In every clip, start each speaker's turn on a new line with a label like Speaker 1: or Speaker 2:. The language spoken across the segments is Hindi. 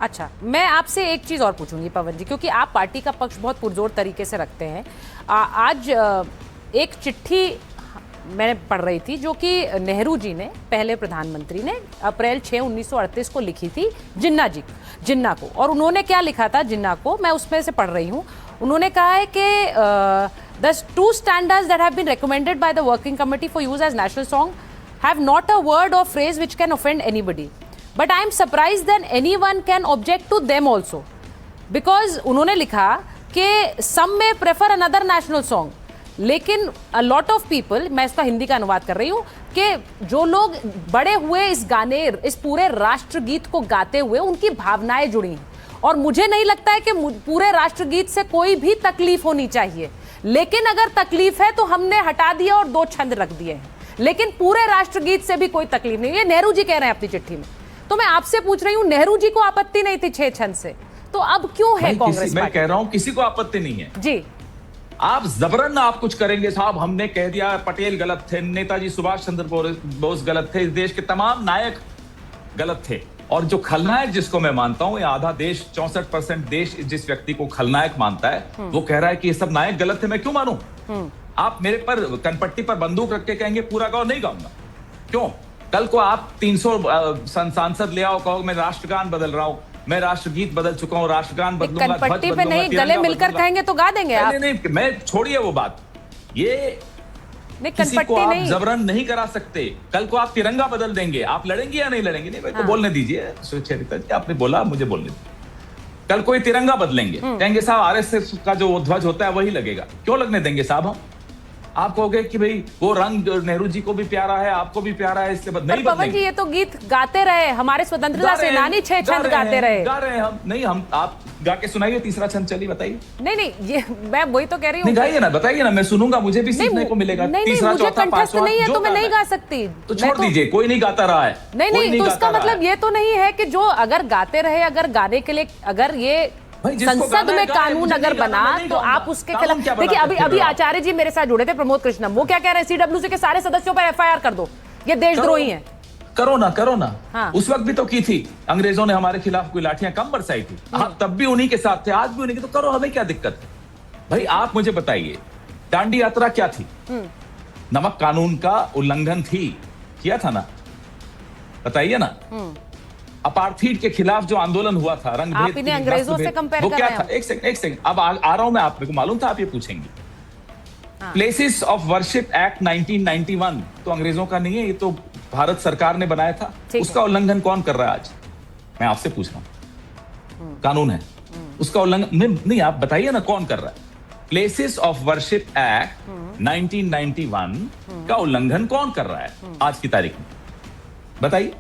Speaker 1: अच्छा, मैं आपसे एक चीज़ और पूछूंगी पवन जी, क्योंकि आप पार्टी का पक्ष बहुत पुरजोर तरीके से रखते हैं। आज एक चिट्ठी मैंने पढ़ रही थी जो कि नेहरू जी ने, पहले प्रधानमंत्री ने, अप्रैल 6, 1938 को लिखी थी जिन्ना को। और उन्होंने क्या लिखा था जिन्ना को, मैं उसमें से पढ़ रही हूँ। उन्होंने कहा है कि the two standards that have been recommended by the working committee for use as national song have not a word or phrase which can offend anybody, but I am surprise then anyone can object to them also, because उन्होंने लिखा कि सम में प्रेफर अनदर नेशनल सॉन्ग, लेकिन अ लॉट ऑफ पीपल, मैं इसका हिंदी का अनुवाद कर रही हूँ, कि जो लोग बड़े हुए इस गाने, इस पूरे राष्ट्रगीत को गाते हुए, उनकी भावनाएं जुड़ी हैं। और मुझे नहीं लगता है कि पूरे राष्ट्रगीत से कोई भी तकलीफ होनी चाहिए, लेकिन अगर तकलीफ है तो हमने हटा दिया और दो छंद रख दिए हैं, लेकिन पूरे राष्ट्रगीत से भी कोई तकलीफ नहीं। ये नेहरू जी कह रहे हैं अपनी चिट्ठी में। तो मैं आपसे पूछ रही हूँ, नेहरू जी को आपत्ति नहीं थी 6 छंद से, तो अब क्यों है कांग्रेस? मैं
Speaker 2: कह रहा हूं किसी को आपत्ति नहीं है
Speaker 1: जी।
Speaker 2: आप जबरन आप कुछ करेंगे साहब, हमने कह दिया पटेल गलत थे, नेताजी सुभाष चंद्र बोस गलत थे, इस देश के तमाम नायक गलत थे, और जो खलनायक जिसको मैं मानता हूं, ये आधा देश, 64% देश जिस व्यक्ति को खलनायक मानता है, वो कह रहा है कि ये सब नायक गलत थे, मैं क्यों मानूं? आप मेरे पर कनपट्टी पर बंदूक रख के कहेंगे पूरा गाँव नहीं गाऊंगा, क्यों? कल को आप 300 सांसद ले आओ, कहो मैं राष्ट्रगान बदल रहा हूं, मैं राष्ट्रगीत बदल चुका हूं, राष्ट्रगान बदलूंगा,
Speaker 1: कनपट्टी पे नहीं, गले मिलकर कहेंगे तो गा देंगे आप।
Speaker 2: नहीं, मैं छोड़िए वो बात, ये किसी को आप जबरन नहीं करा सकते। कल को आप तिरंगा बदल देंगे, आप लड़ेंगे या नहीं लड़ेंगे? नहीं, मेरे को बोलने दीजिए सुचरिता जी, आपने बोला, मुझे बोलने दीजिए। कल कोई तिरंगा बदलेंगे, कहेंगे साहब आरएसएस का जो ध्वज होता है वही लगेगा, क्यों लगने देंगे साहब? हम आप कहोगे कि भाई वो रंग नेहरू जी को भी प्यारा है, आपको भी प्यारा है, इससे नहीं
Speaker 1: पवन जी ये तो गीत गाते रहे, हमारे स्वतंत्रता सेनानी 6 छंद गाते रहे।
Speaker 2: गा रहे हैं हम, नहीं हम, आप गा के सुनाइए तीसरा छंद, चलिए बताइए।
Speaker 1: नहीं, ये मैं वही तो कह रही हूँ।
Speaker 2: गाइए ना, बताइए ना, मैं सुनूंगा, मुझे भी सीखने को मिलेगा। तीसरा, चौथा, पांचवा
Speaker 1: नहीं है तो मैं नहीं गा सकती,
Speaker 2: तो छोड़ दीजिए, कोई नहीं गाता रहा है।
Speaker 1: नहीं, तो इसका मतलब ये तो नहीं है कि जो अगर गाते रहे, अगर गाने के लिए, अगर ये संसद में कानून अगर बना तो आप उसके खिलाफ। देखिए अभी आचार्य जी मेरे साथ जुड़े थे, प्रमोद कृष्णम, वो क्या कह रहे हैं, सीडब्ल्यूसी के सारे सदस्यों पर एफआईआर कर दो, ये देशद्रोही हैं।
Speaker 2: करो ना। हाँ। उस वक्त भी तो की थी, अंग्रेजों ने हमारे खिलाफ कोई लाठियां कम बरसाई थी, आप तब भी उन्हीं के साथ थे, आज भी उन्हीं के, तो करो, हमें क्या दिक्कत है भाई? आप मुझे बताइए, दांडी यात्रा क्या थी? नमक कानून का उल्लंघन थी, किया था ना, बताइए ना। अपार्थीड के खिलाफ जो आंदोलन हुआ था, रंग
Speaker 1: आप इन्हें अंग्रेजों से कंपेयर कर रहे हैं?
Speaker 2: एक सेकंड, अब आ रहा हूं मैं, आप, मेरे को मालूम था आप ये पूछेंगे। प्लेसेस ऑफ वर्शिप एक्ट 1991 तो अंग्रेजों का नहीं है, ये तो भारत सरकार ने बनाया था, उसका उल्लंघन कौन कर रहा है आज? मैं आपसे पूछ रहा हूं, कानून है, उसका उल्लंघन नहीं, आप बताइए ना कौन कर रहा है? प्लेसेस ऑफ वर्शिप एक्ट 1991 का उल्लंघन कौन कर रहा है आज की तारीख में? बताइए,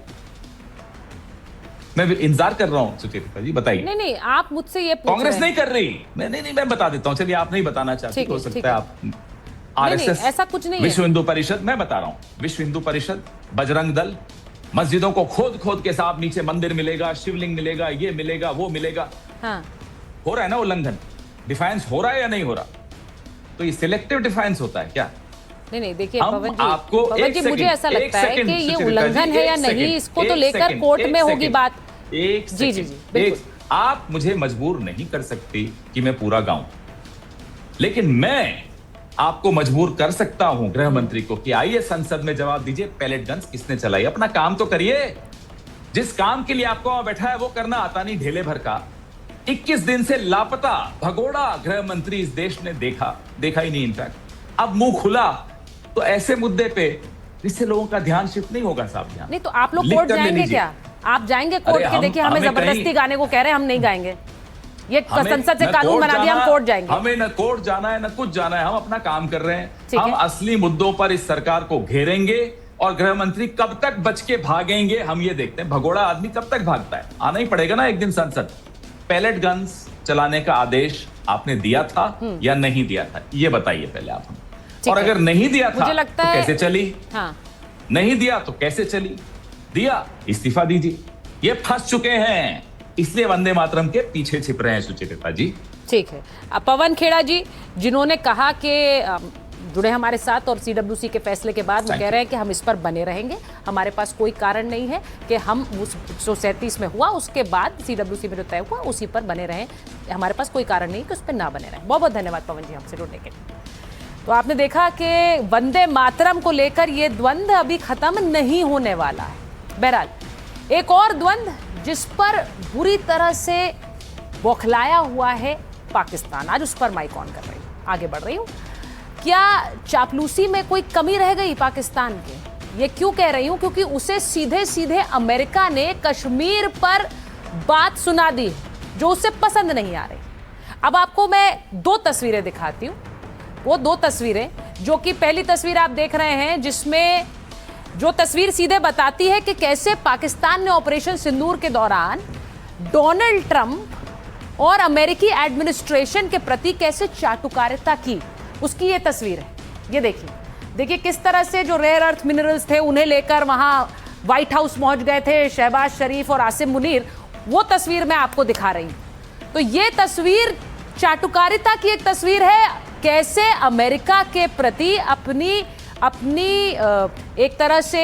Speaker 2: मैं इंतजार कर रहा हूं सुचेता जी, बताइए।
Speaker 1: नहीं, आप मुझसे ये
Speaker 2: कांग्रेस नहीं कर रही, मैं बता देता हूं, चलिए आप नहीं बताना चाहते, हो सकता है आप आरएसएस,
Speaker 1: ऐसा कुछ नहीं,
Speaker 2: विश्व हिंदू परिषद, मैं बता रहा हूं, विश्व हिंदू परिषद, बजरंग दल, मस्जिदों को खोद के साथ नीचे मंदिर मिलेगा, शिवलिंग मिलेगा, ये मिलेगा, वो मिलेगा। हाँ। हो रहा है ना उल्लंघन, डिफाइंस हो रहा है या नहीं हो रहा? तो ये सिलेक्टिव डिफाइंस होता है क्या?
Speaker 1: नहीं, देखिए पवन जी, मुझे ऐसा लगता है कि ये उल्लंघन है या नहीं, इसको तो लेकर कोर्ट में होगी बात।
Speaker 2: जी, आप मुझे मजबूर नहीं कर सकती कि मैं पूरा गाऊं, लेकिन मैं आपको मजबूर कर सकता हूं, गृह मंत्री को, कि आइए संसद में जवाब दीजिए, पैलेट गन्स किसने चलाई? अपना काम तो करिए, जिस काम के लिए आपको वहां बैठा है वो करना आता नहीं, ढेले भर का। 21 दिन से लापता भगोड़ा गृह मंत्री इस देश ने देखा ही नहीं, इनफैक्ट अब मुंह खुला, तो ऐसे मुद्दे पे इससे लोगों का ध्यान शिफ्ट नहीं होगा साहब। ध्यान
Speaker 1: नहीं, तो आप लोग कोर्ट जाएंगे क्या? आप जाएंगे कोर्ट के? देखिए हमें जबरदस्ती गाने को कह रहे हैं, हम नहीं गाएंगे, ये संसद से कानून बना दिया, हम कोर्ट जाएंगे।
Speaker 2: हमें न कोर्ट जाना है न कुछ जाना है, हम अपना काम कर रहे हैं, हम असली मुद्दों पर इस सरकार को घेरेंगे, और गृह मंत्री कब तक बच के भागेंगे हम ये देखते हैं। भगोड़ा आदमी कब तक भागता है? आना ही पड़ेगा ना एक दिन संसद। पैलेट गन्स चलाने का आदेश आपने दिया था या नहीं दिया था, ये बताइए पहले आप हमें। और अगर नहीं दिया था तो कैसे चली? हाँ। नहीं दिया तो कैसे चली? दिया, इस्तीफा दीजिए। ये फंस चुके हैं, इसलिए वंदे मातरम के पीछे छिप रहे हैं सुचेता जी।
Speaker 1: ठीक है। पवन खेड़ा जी, जिन्होंने कहा कि जुड़े हमारे साथ और सीडब्ल्यूसी के फैसले के बाद वो कह रहे हैं कि हम इस पर बने रहेंगे, हमारे पास कोई कारण नहीं है कि हम उस 137 में हुआ उसके बाद सीडब्ल्यूसी में जो तय हुआ उसी पर बने रहें, हमारे पास कोई कारण नहीं कि उस पर ना बने रहें। बहुत बहुत धन्यवाद पवन जी हमसे जुड़ने के लिए। तो आपने देखा कि वंदे मातरम को लेकर ये द्वंद्व अभी खत्म नहीं होने वाला है। बहरहाल एक और द्वंद्व जिस पर बुरी तरह से बौखलाया हुआ है पाकिस्तान, आज उस पर माइक ऑन कर रही हूँ, आगे बढ़ रही हूँ। क्या चापलूसी में कोई कमी रह गई पाकिस्तान के? ये क्यों कह रही हूँ? क्योंकि उसे सीधे सीधे अमेरिका ने कश्मीर पर बात सुना दी जो उसे पसंद नहीं आ रही। अब आपको मैं 2 तस्वीरें दिखाती हूँ। वो 2 तस्वीरें, जो कि पहली तस्वीर आप देख रहे हैं जिसमें जो तस्वीर सीधे बताती है कि कैसे पाकिस्तान ने ऑपरेशन सिंदूर के दौरान डोनाल्ड ट्रंप और अमेरिकी एडमिनिस्ट्रेशन के प्रति कैसे चाटुकारिता की, उसकी ये तस्वीर है। ये देखिए किस तरह से जो रेयर अर्थ मिनरल्स थे उन्हें लेकर वहां व्हाइट हाउस पहुंच गए थे शहबाज शरीफ और आसिम मुनीर। वो तस्वीर मैं आपको दिखा रही हूं। तो ये तस्वीर चाटुकारिता की एक तस्वीर है, कैसे अमेरिका के प्रति अपनी एक तरह से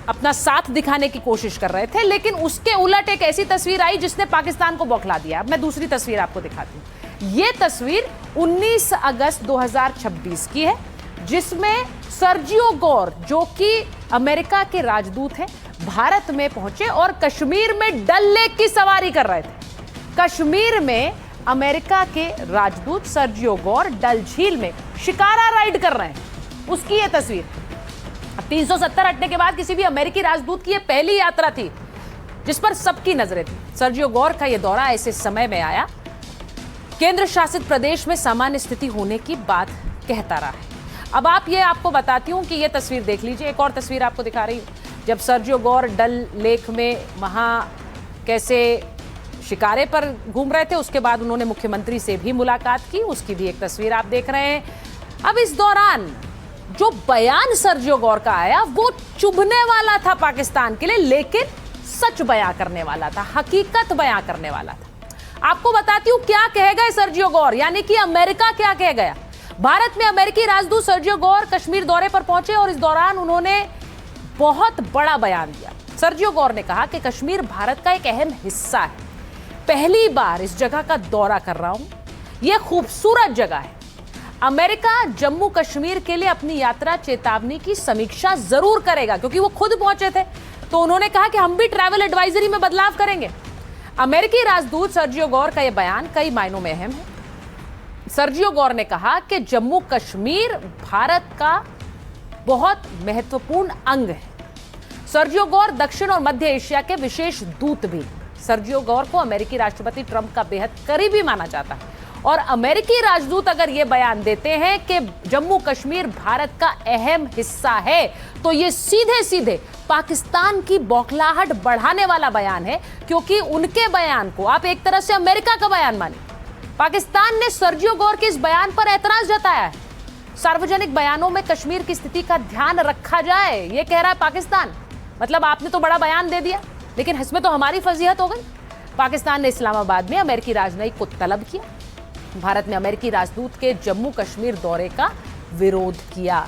Speaker 1: अपना साथ दिखाने की कोशिश कर रहे थे, लेकिन उसके उलट एक ऐसी तस्वीर आई जिसने पाकिस्तान को बौखला दिया। अब मैं दूसरी तस्वीर आपको दिखाती हूँ। ये तस्वीर 19 अगस्त 2026 की है, जिसमें सर्जियो गोर, जो कि अमेरिका के राजदूत हैं, भारत में पहुंचे और कश्मीर में डल लेक की सवारी कर रहे थे। कश्मीर में अमेरिका के राजदूत सर्जियो गोर डल झील में शिकारा राइड कर रहे हैं, उसकी ये तस्वीर। 370 हटने के बाद किसी भी अमेरिकी राजदूत की ये पहली यात्रा थी जिस पर सबकी नजरें थी। सर्जियो गोर का ये दौरा ऐसे समय में आया, केंद्र शासित प्रदेश में सामान्य स्थिति होने की बात कहता रहा है। अब आपको बताती हूं कि ये तस्वीर देख लीजिए। एक और तस्वीर आपको दिखा रही हूं, जब सर्जियो गोर डल लेक में वहां कैसे शिकारे पर घूम रहे थे, उसके बाद उन्होंने मुख्यमंत्री से भी मुलाकात की, उसकी भी एक तस्वीर आप देख रहे हैं। अब इस दौरान जो बयान सर्जियो गोर का आया वो चुभने वाला था पाकिस्तान के लिए, लेकिन सच बयां करने वाला था, हकीकत बयां करने वाला था। आपको बताती हूं क्या कह गए सर्जियो गोर, यानी कि अमेरिका क्या कह गया। भारत में अमेरिकी राजदूत सर्जियो गोर कश्मीर दौरे पर पहुंचे और इस दौरान उन्होंने बहुत बड़ा बयान दिया। सर्जियो गोर ने कहा कि कश्मीर भारत का एक अहम हिस्सा है, पहली बार इस जगह का दौरा कर रहा हूं, यह खूबसूरत जगह है। अमेरिका जम्मू कश्मीर के लिए अपनी यात्रा चेतावनी की समीक्षा जरूर करेगा, क्योंकि वो खुद पहुंचे थे, तो उन्होंने कहा कि हम भी ट्रैवल एडवाइजरी में बदलाव करेंगे। अमेरिकी राजदूत सर्जियो गोर का यह बयान कई मायनों में अहम है। सर्जियो गोर ने कहा कि जम्मू कश्मीर भारत का बहुत महत्वपूर्ण अंग है। सर्जियो गोर दक्षिण और मध्य एशिया के विशेष दूत भी। सर्जियो गोर को अमेरिकी राष्ट्रपति ट्रंप का बेहद करीबी माना जाता है और अमेरिकी राजदूत अगर ये बयान देते हैं कि जम्मू कश्मीर भारत का अहम हिस्सा है, तो ये सीधे सीधे पाकिस्तान की बौखलाहट बढ़ाने वाला बयान है, क्योंकि उनके बयान को आप एक तरह से अमेरिका का बयान मानिए। पाकिस्तान ने सर्जियो गोर के इस बयान पर ऐतराज जताया है। सार्वजनिक बयानों में कश्मीर की स्थिति का ध्यान रखा जाए, ये कह रहा है पाकिस्तान। मतलब आपने तो बड़ा बयान दे दिया, लेकिन इसमें तो हमारी फजीहत हो गई। पाकिस्तान ने इस्लामाबाद में अमेरिकी राजनयिक को तलब किया, भारत में अमेरिकी राजदूत के जम्मू कश्मीर दौरे का विरोध किया।